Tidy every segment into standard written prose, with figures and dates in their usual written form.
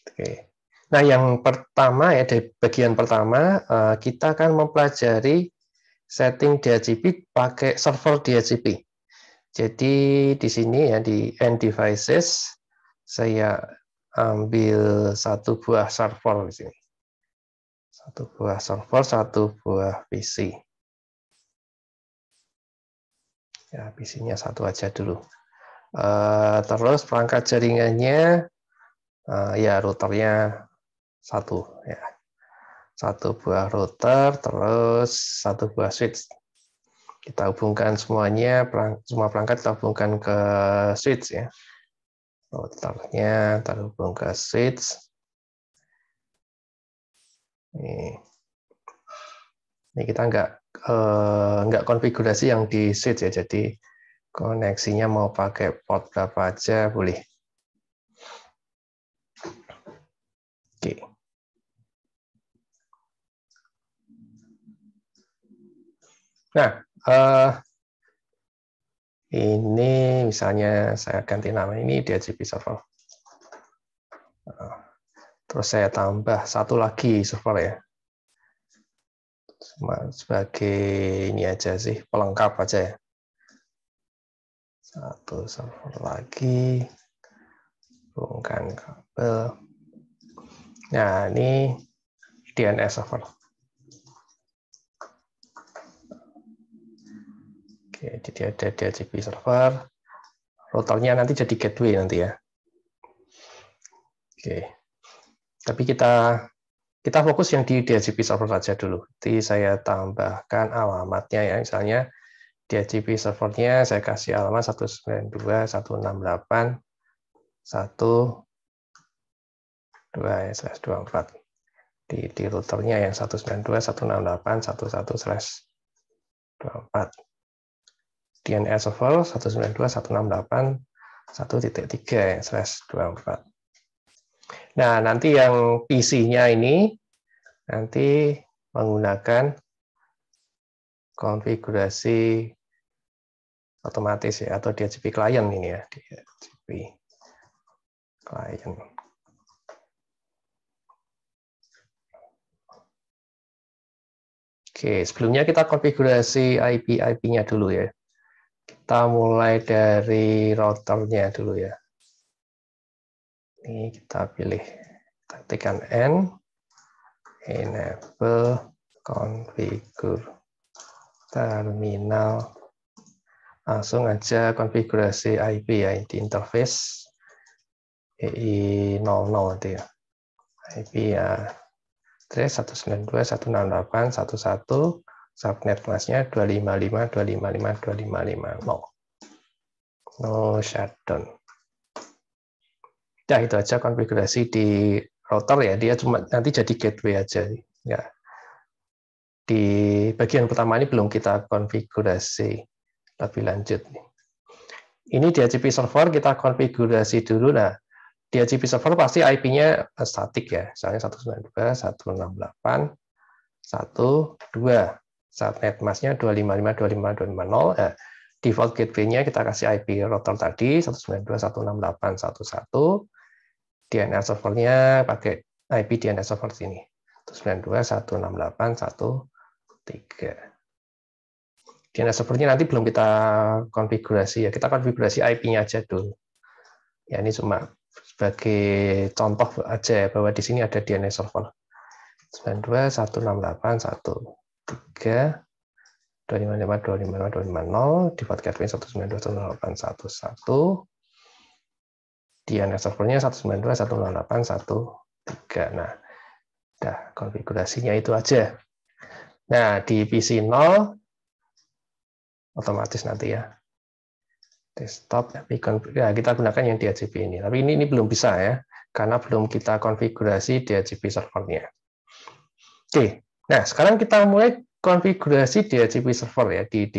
Oke. Nah, yang pertama ya, di bagian pertama kita akan mempelajari setting DHCP pakai server DHCP. Jadi di sini ya di end devices saya ambil satu buah server di sini. Satu buah server, satu buah PC. Ya, PC-nya satu aja dulu. Terus perangkat jaringannya ya routernya satu ya. Satu buah router, terus satu buah switch. Kita hubungkan semuanya, semua perangkat kita hubungkan ke switch ya. Routernya terhubung ke switch. Ini kita nggak konfigurasi yang di switch ya, jadi koneksinya mau pakai port berapa aja boleh. Oke. Nah, ini misalnya saya ganti nama ini DHCP server. Terus saya tambah satu lagi server ya. Sebagai ini aja sih, pelengkap aja ya. Satu server lagi. Hubungkan kabel. Nah, ini DNS server. Oke, jadi ada DHCP server. Routernya nanti jadi gateway nanti ya. Oke. Tapi kita fokus yang di DHCP server saja dulu. Jadi saya tambahkan alamatnya ya. Misalnya DHCP servernya saya kasih alamat 192.168.1.2/24. Di routernya yang 192.168.1.1/24. DNS server 192.168.1.3/24. Nah, nanti yang PC-nya ini nanti menggunakan konfigurasi otomatis ya, atau DHCP client ini ya, DHCP client. Oke, sebelumnya kita konfigurasi IP-nya dulu ya. Kita mulai dari routernya dulu ya. Ini kita pilih, kita tekan N, enable configure terminal. Langsung aja konfigurasi IP ya, di interface EI00 nanti ya. IP ya, address 192.168.1.1, subnet masknya 255.255.255.0. No shutdown. Ya, itu aja konfigurasi di router ya, dia cuma nanti jadi gateway aja ya. Di bagian pertama ini belum kita konfigurasi lebih lanjut. Ini DHCP server kita konfigurasi dulu. Nah, DHCP server pasti IP-nya statik ya, misalnya 192.168.1.2. Subnet masknya 255.255.250. Default gateway-nya kita kasih IP router tadi 192.168.1.1. DNS servernya pakai IP DNS server sini 192.168.1.3. DNS servernya nanti belum kita konfigurasi ya, kita konfigurasi IP-nya aja dulu. Ya, ini cuma sebagai contoh aja ya, bahwa di sini ada DNS server 192.168.1.3, 255.255.250, default gateway 192.168.1.1. DNS servernya 192.168.1.3. Nah, udah konfigurasinya itu aja. Nah, di PC 0 otomatis nanti ya. Desktop, ya, kita gunakan yang DHCP ini. Tapi ini belum bisa ya, karena belum kita konfigurasi DHCP servernya. Oke, nah sekarang kita mulai konfigurasi DHCP server ya. Di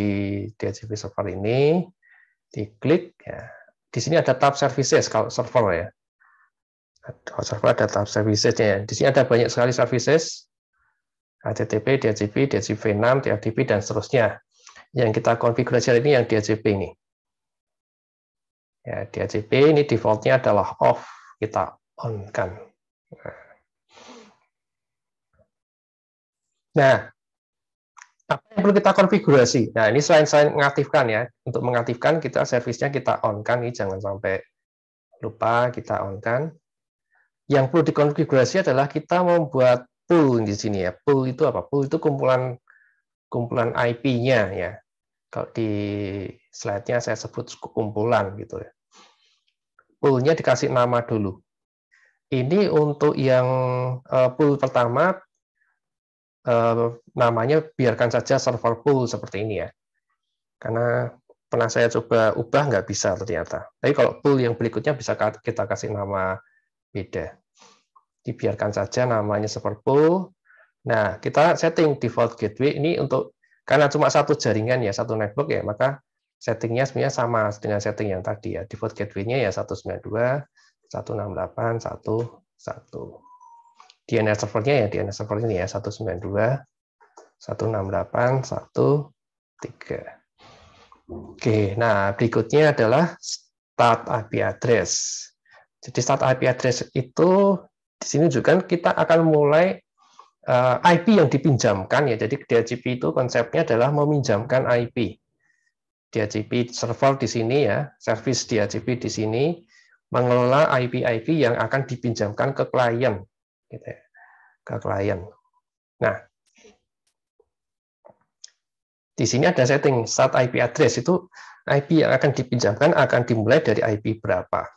DHCP server ini, diklik ya. Di sini ada tab services kalau server ya. Kalau server ada tab services-nya. Di sini ada banyak sekali services. HTTP, DHCP, DHCP6, TFTP, dan seterusnya. Yang kita konfigurasi hari ini yang DHCP ini. Ya, DHCP ini default-nya adalah off, kita on kan. Nah, apa yang perlu kita konfigurasi? Nah, ini selain mengaktifkan ya, untuk mengaktifkan kita servisnya kita on kan, ini jangan sampai lupa kita on kan. Yang perlu dikonfigurasi adalah kita membuat pool di sini ya. Pool itu apa? Pool itu kumpulan IP-nya ya. Kalau di slide-nya saya sebut kumpulan gitu ya. Pool-nya dikasih nama dulu. Ini untuk yang pool pertama namanya biarkan saja server pool seperti ini ya. Karena pernah saya coba ubah nggak bisa ternyata. Tapi kalau pool yang berikutnya bisa kita kasih nama beda. Dibiarkan saja namanya server pool. Nah, kita setting default gateway ini untuk karena cuma satu jaringan ya, satu network ya, maka settingnya sebenarnya sama dengan setting yang tadi ya. Default gateway-nya ya 192.168.1.1. DNS servernya ya DNS server ini ya 192.168.1.3. Oke, nah berikutnya adalah start IP address. Jadi start IP address itu di sini juga kita akan mulai IP yang dipinjamkan ya. Jadi DHCP itu konsepnya adalah meminjamkan IP. DHCP server di sini ya, service DHCP di sini mengelola IP-IP yang akan dipinjamkan ke klien, gitu ya, ke klien. Nah, di sini ada setting start IP address itu IP yang akan dipinjamkan akan dimulai dari IP berapa.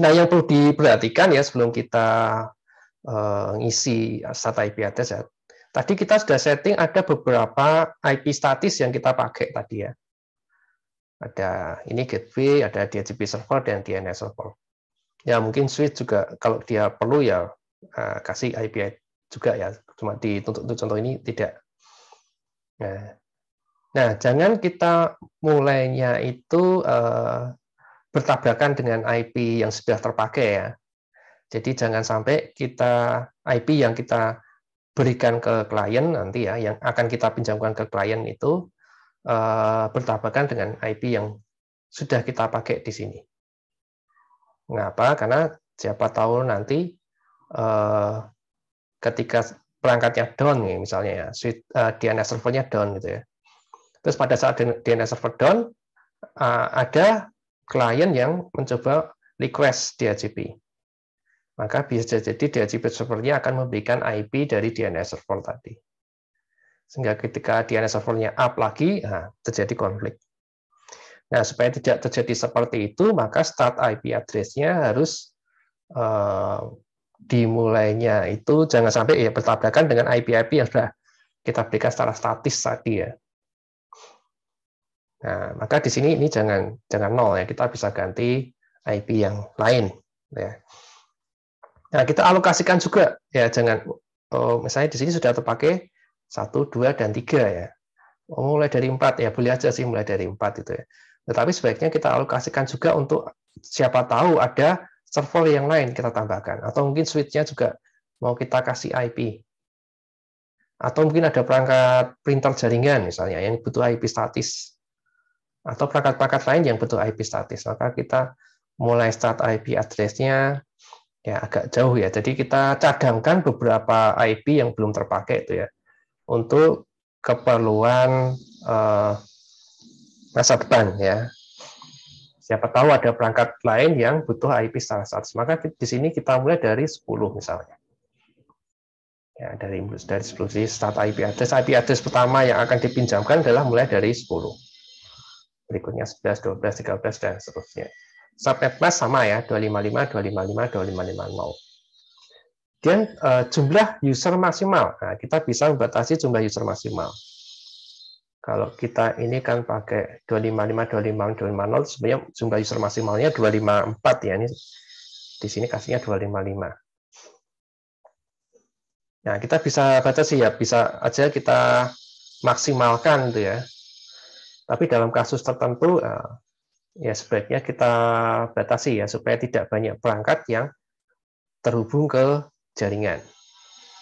Nah, yang perlu diperhatikan ya sebelum kita ngisi start IP address ya. Tadi kita sudah setting ada beberapa IP statis yang kita pakai tadi ya. Ada ini gateway, ada DHCP server dan DNS server. Ya mungkin switch juga kalau dia perlu ya kasih IP juga ya. Cuma untuk contoh ini tidak. Nah, jangan kita mulainya itu bertabrakan dengan IP yang sudah terpakai ya. Jadi jangan sampai kita IP yang kita berikan ke klien nanti ya, yang akan kita pinjamkan ke klien itu bertabrakan dengan IP yang sudah kita pakai di sini. Mengapa? Karena siapa tahu nanti ketika perangkatnya down nih, misalnya ya, DNS servernya down gitu ya. Terus pada saat DNS server down, ada klien yang mencoba request DHCP. Maka bisa jadi DHCP servernya akan memberikan IP dari DNS server tadi. Sehingga ketika DNS servernya up lagi, terjadi konflik. Nah, supaya tidak terjadi seperti itu, maka start IP address-nya harus dimulainya itu jangan sampai ya bertabrakan dengan IP-IP yang sudah kita berikan secara statis tadi ya. Nah, maka di sini ini jangan nol ya, kita bisa ganti IP yang lain ya. Nah, kita alokasikan juga ya, jangan misalnya di sini sudah terpakai 1, 2 dan 3 ya. Mulai dari 4 ya, boleh aja sih mulai dari 4 itu ya. Tetapi sebaiknya kita alokasikan juga untuk siapa tahu ada server yang lain kita tambahkan atau mungkin switch-nya juga mau kita kasih IP. Atau mungkin ada perangkat printer jaringan misalnya yang butuh IP statis. Atau perangkat-perangkat lain yang butuh IP statis, maka kita mulai start IP address-nya ya agak jauh ya. Jadi kita cadangkan beberapa IP yang belum terpakai itu ya untuk keperluan masa depan ya. Siapa tahu ada perangkat lain yang butuh IP statis. Maka di sini kita mulai dari 10 misalnya. Ya, dari 10 start IP address pertama yang akan dipinjamkan adalah mulai dari 10. Berikutnya 11, 12, 13 dan seterusnya. Subnet mask sama ya, 255, 255, 2550. Dan jumlah user maksimal. Nah, kita bisa membatasi jumlah user maksimal. Kalau kita ini kan pakai 255, 255, 250, sebenarnya jumlah user maksimalnya 254 ya. Ini di sini kasihnya 255. Nah, kita bisa batasi ya, bisa aja kita maksimalkan itu ya. Tapi dalam kasus tertentu ya sebaiknya kita batasi ya supaya tidak banyak perangkat yang terhubung ke jaringan.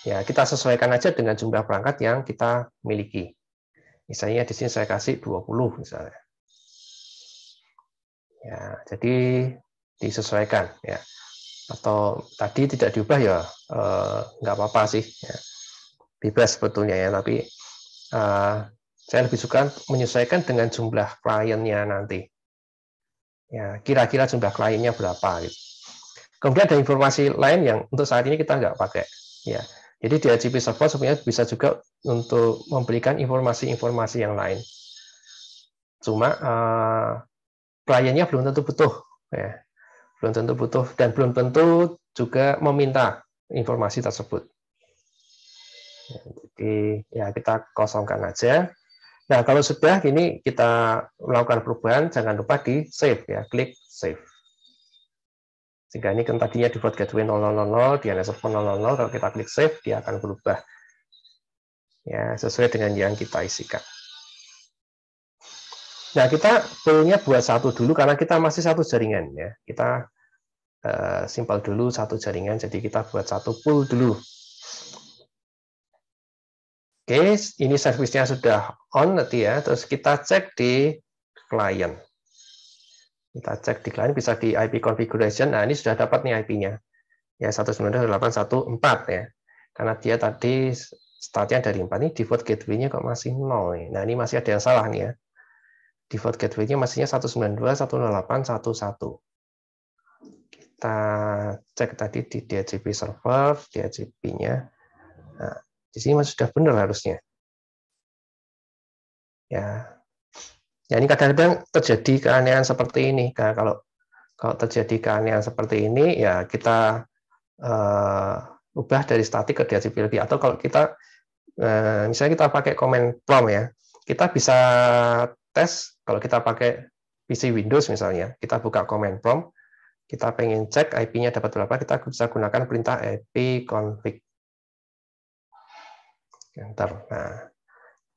Ya, kita sesuaikan aja dengan jumlah perangkat yang kita miliki. Misalnya di sini saya kasih 20 misalnya. Ya, jadi disesuaikan ya. Atau tadi tidak diubah ya nggak apa-apa sih ya. bebas sebetulnya ya, tapi saya lebih suka menyesuaikan dengan jumlah kliennya nanti. Ya, kira-kira jumlah kliennya berapa gitu. Kemudian ada informasi lain yang untuk saat ini kita nggak pakai. Ya, jadi DHCP server sebenarnya bisa juga untuk memberikan informasi-informasi yang lain. Cuma kliennya belum tentu butuh, ya. Belum tentu butuh dan belum tentu juga meminta informasi tersebut. Jadi ya kita kosongkan aja. Nah kalau sudah ini kita melakukan perubahan, jangan lupa di save ya, klik save. Sehingga ini kan tadinya default gateway 0000, DNS server 000, kalau kita klik save dia akan berubah ya sesuai dengan yang kita isikan. Nah kita perlunya buat satu dulu karena kita masih satu jaringan ya. Kita simpel dulu satu jaringan, jadi kita buat satu pool dulu. Oke, ini servisnya sudah on nanti ya, terus kita cek di client. Kita cek di client, bisa di IP configuration, nah ini sudah dapat nih IP-nya. Ya, 192.168 ya. Karena dia tadi startnya dari 4, ini default gateway-nya kok masih 0 nih. Nah ini masih ada yang salah nih ya. Default gateway-nya masihnya 192.168.1.1. Kita cek tadi di DHCP server, DHCP-nya. Nah, di sini masih sudah benar harusnya. Ya, ini kadang-kadang terjadi keanehan seperti ini. Nah, kalau terjadi keanehan seperti ini, ya kita ubah dari statik ke DHCP atau kalau kita misalnya kita pakai command prompt ya, kita bisa tes kalau kita pakai PC Windows misalnya, kita buka command prompt, kita pengen cek IP-nya dapat berapa, kita bisa gunakan perintah ipconfig. Enter. Nah,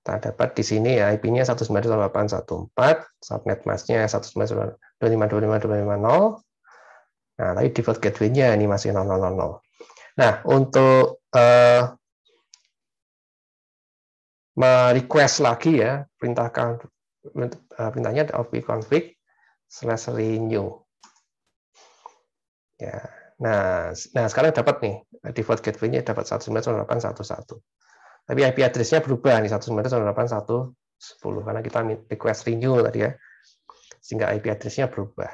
kita dapat di sini ya IP-nya 192.168.14, subnet mask-nya 192.125.25.250. Nah, tapi default gateway-nya ini masih 000. Nah, untuk merequest lagi ya, perintahnya ipconfig/renew. Ya. Nah, sekarang dapat nih default gateway-nya dapat 192.168.1.1. Tapi IP address-nya berubah nih 192.168.1.10 karena kita request renew tadi ya. Sehingga IP address-nya berubah.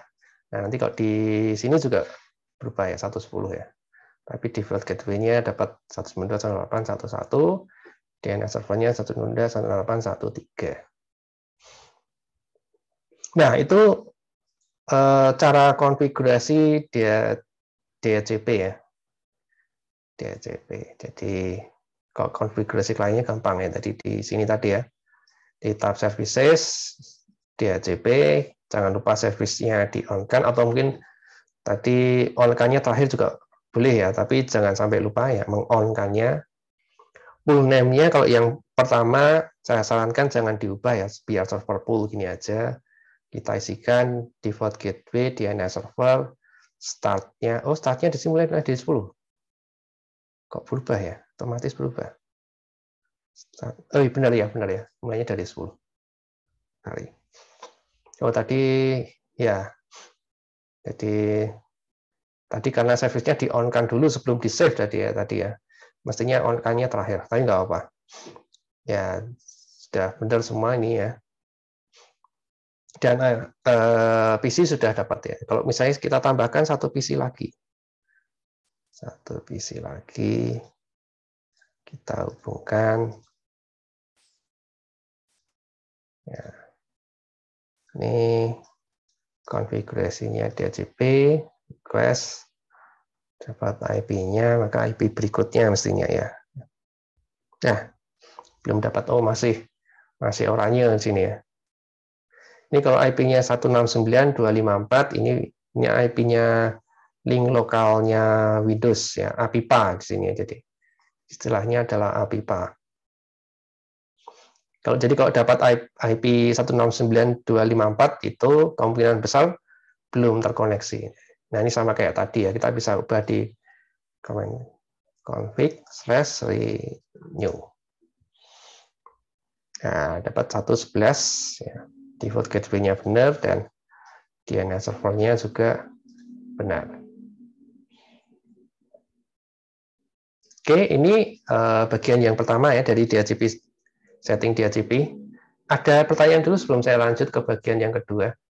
Nah, nanti kalau di sini juga berubah ya 110 ya. Tapi default gateway-nya dapat 192.168.1.1, DNS servernya 192.168.1.3. Nah, itu cara konfigurasi DHCP ya. DHCP. Jadi kalau konfigurasi kliennya gampang ya. Tadi di sini tadi ya. Di tab services, DHCP, jangan lupa service-nya di-on-kan atau mungkin tadi on-kan-nya terakhir juga boleh ya, tapi jangan sampai lupa ya meng-on-kan-nya. Pool name-nya kalau yang pertama saya sarankan jangan diubah ya, biar server pool gini aja. Kita isikan default gateway, DNS server, start-nya. Oh, start-nya disimulai dari 10. Kok berubah ya? Otomatis berubah. Oh, benar ya. Mulainya dari 10. Hari. Oh, tadi ya. Jadi tadi karena service-nya di-on-kan dulu sebelum di-save tadi ya. Mestinya on-kan-nya terakhir, tapi nggak apa. Ya, sudah benar semua ini ya. Dan PC sudah dapat ya. Kalau misalnya kita tambahkan satu PC lagi. Satu PC lagi. Kita hubungkan. Ya. Ini konfigurasinya DHCP, request, dapat IP-nya, maka IP berikutnya mestinya ya. Nah, belum dapat, oh masih oranye di sini ya. Ini kalau IP-nya 169.254, ini IP-nya link lokalnya Windows ya, APIPA di sini ya. Jadi istilahnya adalah APIPA. Kalau dapat IP 169.254 itu kemungkinan besar belum terkoneksi. Nah, ini sama kayak tadi ya, kita bisa ubah di config/renew. Nah, dapat 111 ya. Default gateway-nya benar dan DNS server-nya juga benar. Oke, ini bagian yang pertama ya dari DHCP, setting DHCP. Ada pertanyaan dulu sebelum saya lanjut ke bagian yang kedua.